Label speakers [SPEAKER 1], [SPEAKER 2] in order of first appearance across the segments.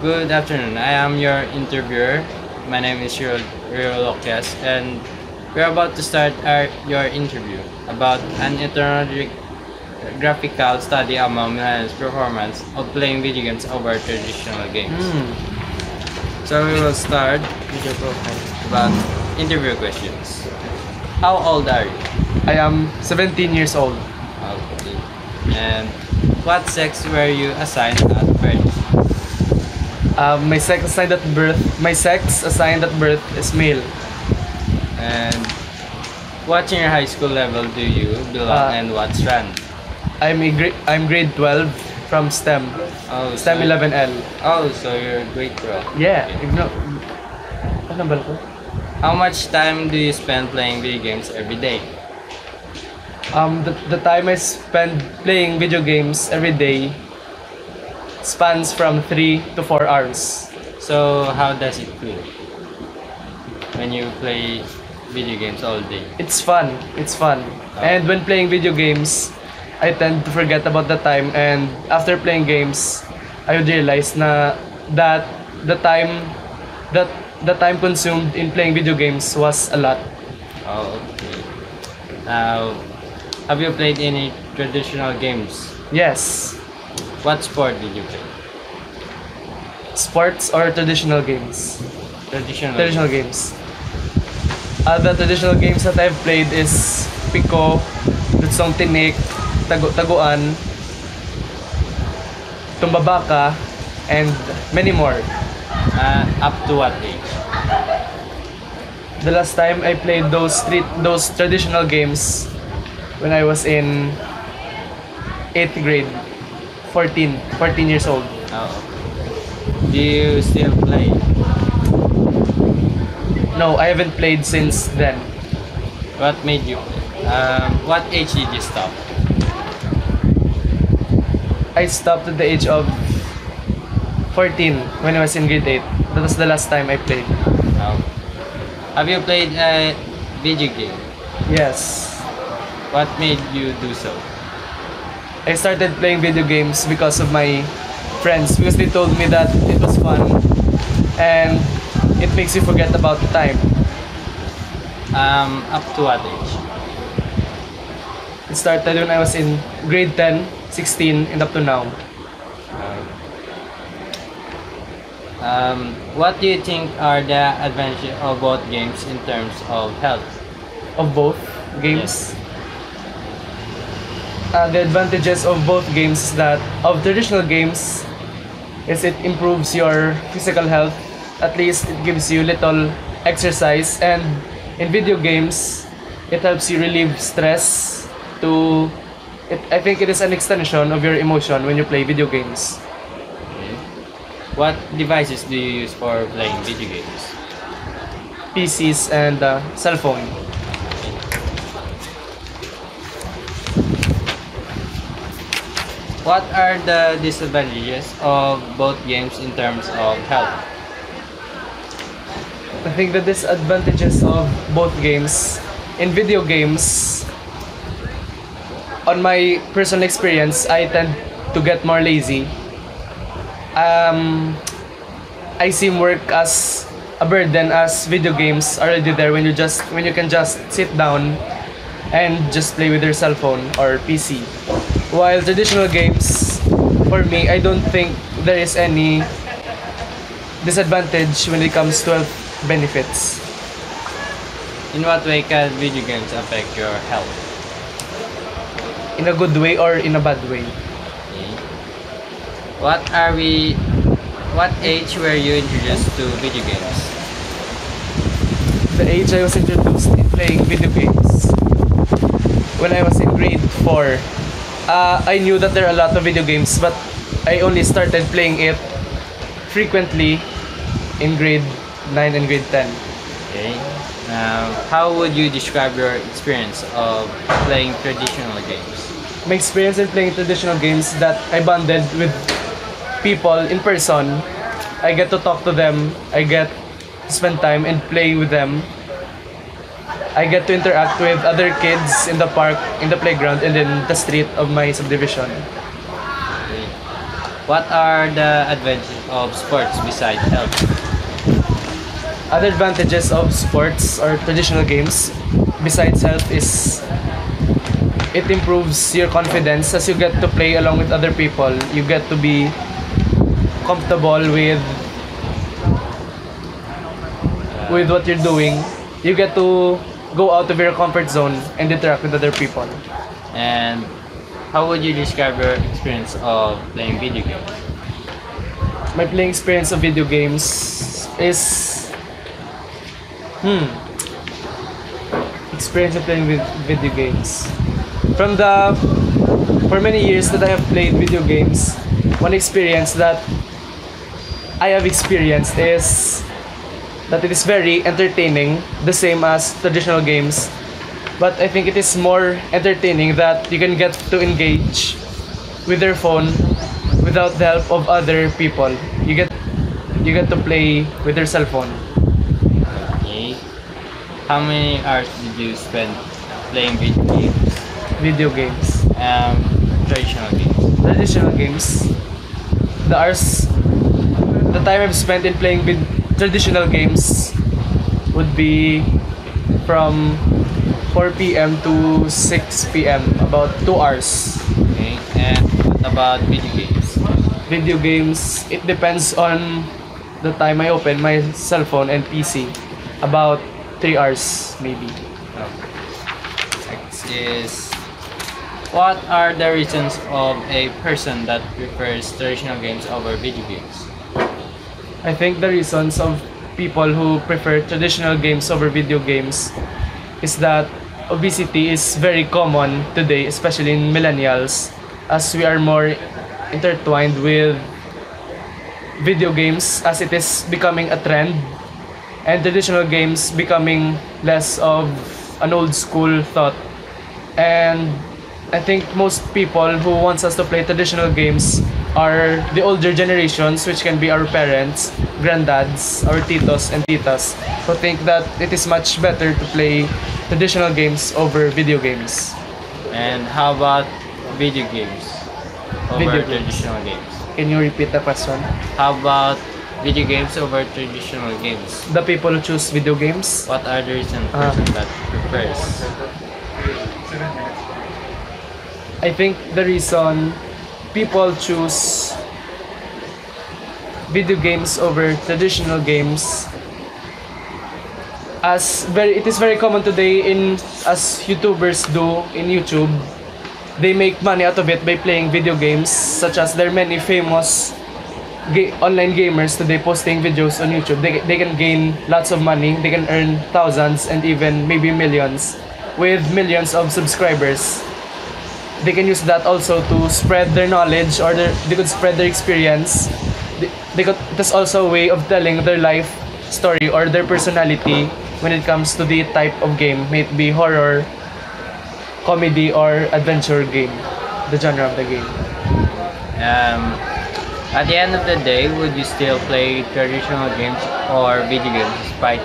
[SPEAKER 1] Good afternoon. I am your interviewer. My name is Rio Locas, and we're about to start your interview about an graphical study among millennials' performance of playing video games over traditional games. So we will start
[SPEAKER 2] Video profile.
[SPEAKER 1] about interview questions. How old are you?
[SPEAKER 2] I am 17 years old.
[SPEAKER 1] Okay. And what sex were you assigned at birth?
[SPEAKER 2] My sex assigned at birth is male.
[SPEAKER 1] And what senior high school level do you belong and what strand?
[SPEAKER 2] I'm grade 12 from STEM.
[SPEAKER 1] Oh,
[SPEAKER 2] STEM 11L.
[SPEAKER 1] Oh, so you're grade 12.
[SPEAKER 2] Yeah,
[SPEAKER 1] Okay.
[SPEAKER 2] if no. Ano ba ko?
[SPEAKER 1] How much time do you spend playing video games every day?
[SPEAKER 2] The time I spend playing video games every day spans from 3 to 4 hours.
[SPEAKER 1] So how does it feel when you play video games all day?
[SPEAKER 2] It's fun. It's fun. And when playing video games, I tend to forget about the time, and after playing games, I would realize that the time that the time consumed in playing video games was a lot.
[SPEAKER 1] Oh, okay. Now, have you played any traditional games?
[SPEAKER 2] Yes.
[SPEAKER 1] What sport did you play?
[SPEAKER 2] Sports or traditional games?
[SPEAKER 1] Traditional.
[SPEAKER 2] Traditional games. The traditional games that I've played is Pico, Lutsong Tinik, Taguan, Tumbabaka, and many more.
[SPEAKER 1] Up to what age?
[SPEAKER 2] The last time I played those traditional games when I was in 8th grade, 14 years old.
[SPEAKER 1] Oh, do you still play?
[SPEAKER 2] No, I haven't played since then.
[SPEAKER 1] What made you play? What age did you stop?
[SPEAKER 2] I stopped at the age of 14 when I was in grade 8. That was the last time I played.
[SPEAKER 1] Oh. Have you played a video game?
[SPEAKER 2] Yes.
[SPEAKER 1] What made you do so?
[SPEAKER 2] I started playing video games because of my friends, because they told me that it was fun and it makes you forget about the time.
[SPEAKER 1] Up to what age?
[SPEAKER 2] It started when I was in grade 10, 16, and up to now.
[SPEAKER 1] What do you think are the advantages of both games in terms of health?
[SPEAKER 2] Of both games. The advantages of both games is that of traditional games is it improves your physical health. At least it gives you little exercise, and in video games it helps you relieve stress. I think it is an extension of your emotion when you play video games.
[SPEAKER 1] Okay. What devices do you use for playing video games?
[SPEAKER 2] PCs and cell phone.
[SPEAKER 1] What are the disadvantages of both games in terms of health?
[SPEAKER 2] I think the disadvantages of both games in video games, on my personal experience, I tend to get more lazy. I see work as a burden, as video games are already there when you can just sit down and just play with your cell phone or PC. While traditional games, for me, I don't think there is any disadvantage when it comes to health benefits.
[SPEAKER 1] In what way can video games affect your health?
[SPEAKER 2] In a good way or in a bad way.
[SPEAKER 1] Okay. What age were you introduced to video games?
[SPEAKER 2] The age I was introduced in playing video games when I was in grade 4. I knew that there are a lot of video games, but I only started playing it frequently in grade 9 and grade 10.
[SPEAKER 1] Okay. Now, how would you describe your experience of playing traditional games?
[SPEAKER 2] My experience in playing traditional games, that I bonded with people in person. I get to talk to them. I get to spend time and play with them. I get to interact with other kids in the park, in the playground, and in the street of my subdivision.
[SPEAKER 1] Okay. What are the advantages of sports besides health?
[SPEAKER 2] Other advantages of sports or traditional games besides health is it improves your confidence as you get to play along with other people. You get to be comfortable with what you're doing. You get to go out of your comfort zone and interact with other people.
[SPEAKER 1] And how would you describe your experience of playing video games?
[SPEAKER 2] My playing experience of video games is experience of playing with video games. For many years that I have played video games, one experience that I have experienced is that it is very entertaining, the same as traditional games. But I think it is more entertaining that you can get to engage with your phone without the help of other people. You get to play with your cell phone.
[SPEAKER 1] Okay. How many hours did you spend playing video games?
[SPEAKER 2] Video games.
[SPEAKER 1] Traditional games.
[SPEAKER 2] Traditional games. The time I've spent in playing with traditional games would be from 4 p.m. to 6 p.m. About 2 hours.
[SPEAKER 1] Okay. And what about video games?
[SPEAKER 2] Video games, it depends on the time I open my cell phone and PC. About 3 hours maybe.
[SPEAKER 1] Next is, what are the reasons of a person that prefers traditional games over video games?
[SPEAKER 2] I think the reasons of people who prefer traditional games over video games is that obesity is very common today, especially in millennials, as we are more intertwined with video games as it is becoming a trend, and traditional games becoming less of an old school thought. And I think most people who wants us to play traditional games are the older generations, which can be our parents, granddads, our titos and titas, who think that it is much better to play traditional games over video games.
[SPEAKER 1] And how about video games over
[SPEAKER 2] Video games.
[SPEAKER 1] traditional games?
[SPEAKER 2] Can you repeat the question?
[SPEAKER 1] How about video games over traditional games?
[SPEAKER 2] The people who choose video games,
[SPEAKER 1] What are the reasons person that prefers?
[SPEAKER 2] I think the reason people choose video games over traditional games, it is very common today as YouTubers do in YouTube. They make money out of it by playing video games, such as there are many famous online gamers today posting videos on YouTube. They can gain lots of money. They can earn thousands and even maybe millions with millions of subscribers. They can use that also to spread their knowledge, or they could spread their experience. It is also a way of telling their life story or their personality when it comes to the type of game, may it be horror, comedy, or adventure game, the genre of the game.
[SPEAKER 1] At the end of the day, would you still play traditional games or video games despite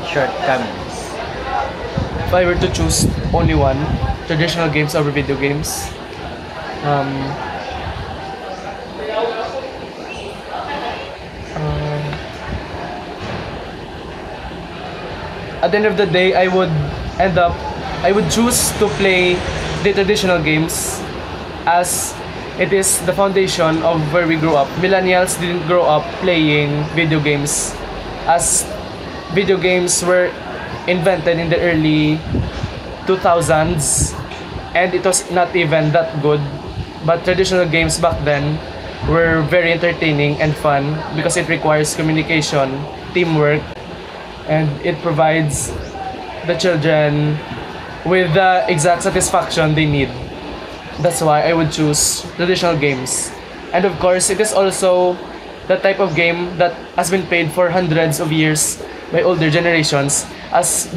[SPEAKER 1] shortcomings?
[SPEAKER 2] If I were to choose only one, traditional games over video games, at the end of the day, I would choose to play the traditional games as it is the foundation of where we grew up. Millennials didn't grow up playing video games, as video games were invented in the early 2000s and it was not even that good. But traditional games back then were very entertaining and fun because it requires communication, teamwork, and it provides the children with the exact satisfaction they need. That's why I would choose traditional games. And of course, it is also the type of game that has been played for hundreds of years by older generations, as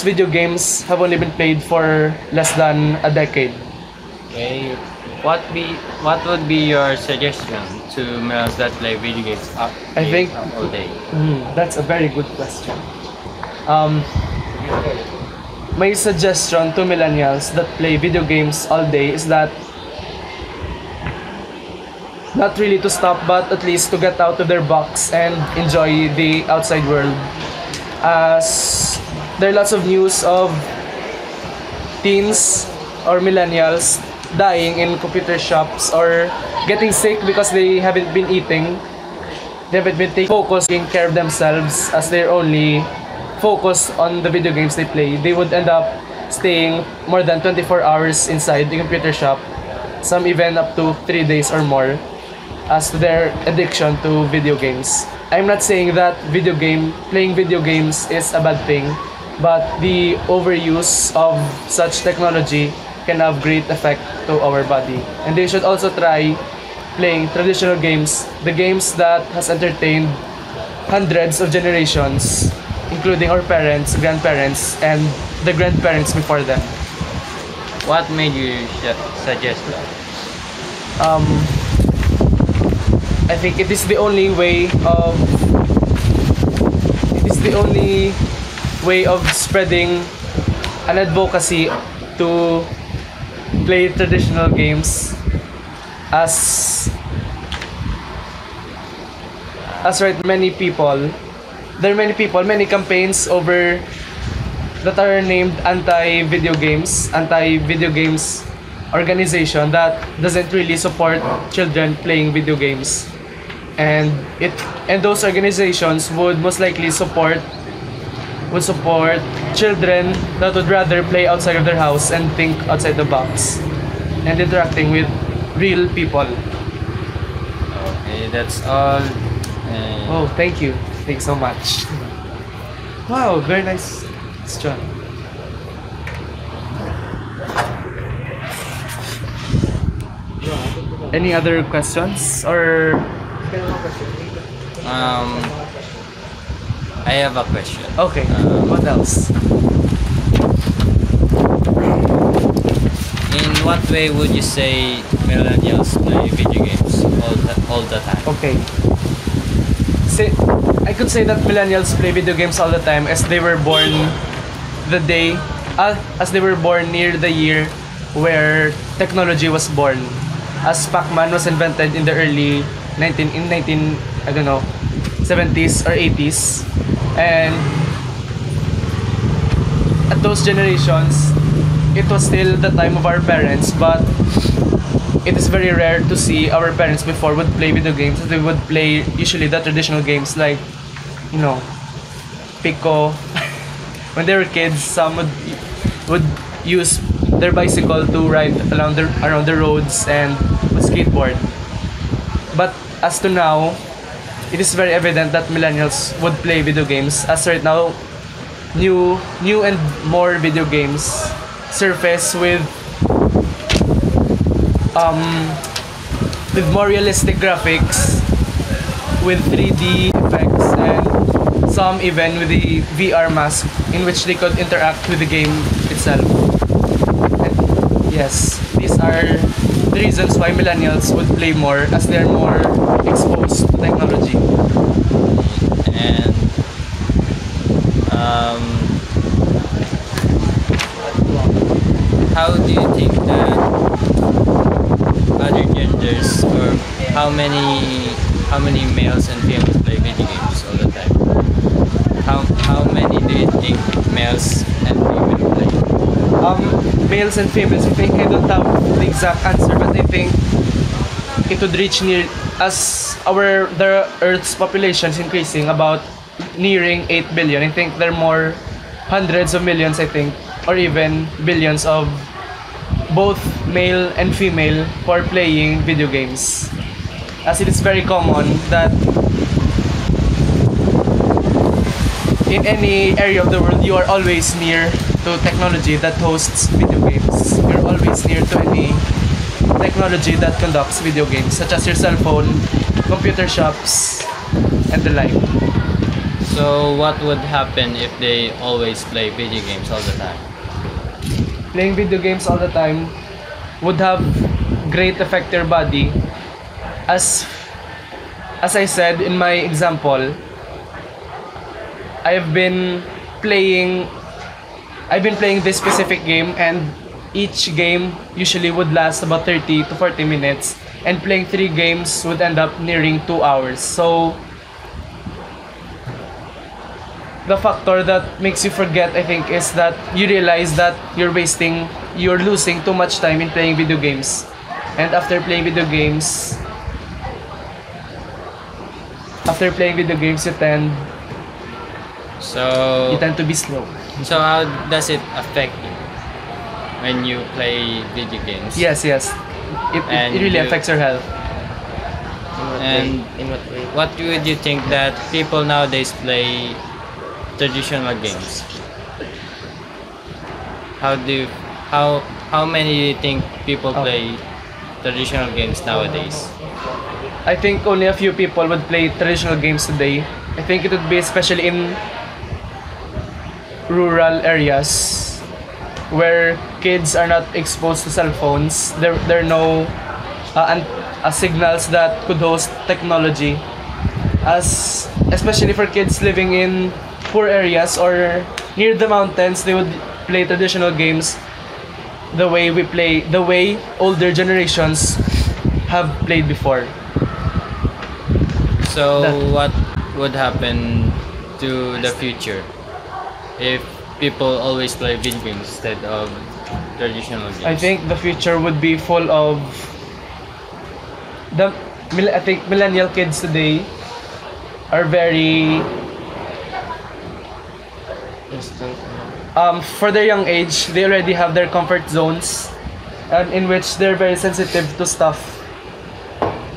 [SPEAKER 2] video games have only been played for less than a decade.
[SPEAKER 1] Okay. What would be your suggestion to millennials that play video games
[SPEAKER 2] I think
[SPEAKER 1] all day?
[SPEAKER 2] That's a very good question. My suggestion to millennials that play video games all day is that not really to stop, but at least to get out of their box and enjoy the outside world. As there are lots of news of teens or millennials dying in computer shops or getting sick because they haven't been eating. They haven't been taking focus, taking care of themselves as they're only focused on the video games they play. They would end up staying more than 24 hours inside the computer shop, some even up to 3 days or more, as to their addiction to video games. I'm not saying that playing video games is a bad thing, but the overuse of such technology can have great effect to our body. And they should also try playing traditional games, the games that has entertained hundreds of generations, including our parents, grandparents, and the grandparents before them.
[SPEAKER 1] What made you suggest that?
[SPEAKER 2] Um, I think it is the only way of spreading an advocacy to play traditional games, as right many campaigns over that are named anti-video games organization that doesn't really support children playing video games, and those organizations would most likely support children that would rather play outside of their house and think outside the box and interacting with real people.
[SPEAKER 1] Okay, that's all.
[SPEAKER 2] Oh, thank you. Thanks so much. Wow, very nice question. Any other questions or
[SPEAKER 1] I have a question.
[SPEAKER 2] okay? What else?
[SPEAKER 1] In what way would you say millennials play video games all the time?
[SPEAKER 2] Okay. I could say that millennials play video games all the time as they were born near the year where technology was born. As Pac-Man was invented in the early 70s or 80s, and at those generations it was still the time of our parents, but it is very rare to see our parents before would play video games. They would play usually the traditional games like, Pico. When they were kids, some would use their bicycle to ride around the roads and would skateboard. But as to now, it is very evident that millennials would play video games, as right now new and more video games surface with more realistic graphics, with 3D effects, and some even with the VR mask in which they could interact with the game itself. And yes, these are the reasons why millennials would play more, as they are more exposed to technology.
[SPEAKER 1] And how do you think that other genders, or how many males and females play video games all the time? How many do you think males and females play?
[SPEAKER 2] Males and females, I think I don't have the exact answer, but I think it would reach near, as the Earth's population is increasing, about nearing 8 billion. I think there are more hundreds of millions, I think, or even billions of both male and female for playing video games, as it is very common that in any area of the world you are always near to technology that hosts video games. You're always near to any technology that conducts video games, such as your cell phone, computer shops, and the like.
[SPEAKER 1] So what would happen if they always play video games all the time?
[SPEAKER 2] Playing video games all the time would have great effect to your body. As I said in my example, I've been playing this specific game, and each game usually would last about 30 to 40 minutes, and playing 3 games would end up nearing 2 hours. So the factor that makes you forget, I think, is that you realize that you're losing too much time in playing video games. And after playing video games,
[SPEAKER 1] So
[SPEAKER 2] you tend to be slow.
[SPEAKER 1] so how does it affect you when you play video games?
[SPEAKER 2] Yes, yes.
[SPEAKER 1] And
[SPEAKER 2] It really
[SPEAKER 1] you-
[SPEAKER 2] affects your health.
[SPEAKER 1] And
[SPEAKER 3] In what way?
[SPEAKER 1] what would you think that people nowadays play traditional games? How do you, how many do you think people play traditional games nowadays?
[SPEAKER 2] I think only a few people would play traditional games today. I think it would be especially in rural areas where kids are not exposed to cell phones. There are no signals that could host technology. Especially for kids living in poor areas or near the mountains, they would play traditional games the way older generations have played before.
[SPEAKER 1] So
[SPEAKER 2] That-
[SPEAKER 1] what would happen to the future if people always play video games instead of traditional games?
[SPEAKER 2] I think the future would be full of I think millennial kids today are very
[SPEAKER 3] Instant.
[SPEAKER 2] for their young age, they already have their comfort zones, and in which they're very sensitive to stuff.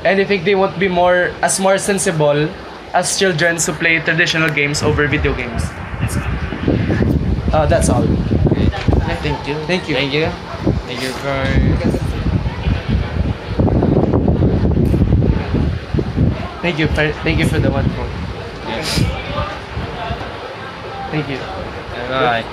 [SPEAKER 2] And I think they won't be more sensible as children who play traditional games over video games. That's all.
[SPEAKER 3] Thank you.
[SPEAKER 2] Thank you.
[SPEAKER 1] Thank you. Thank you for.
[SPEAKER 2] Thank you for the wonderful.
[SPEAKER 1] Yeah.
[SPEAKER 2] Thank you.
[SPEAKER 1] Bye.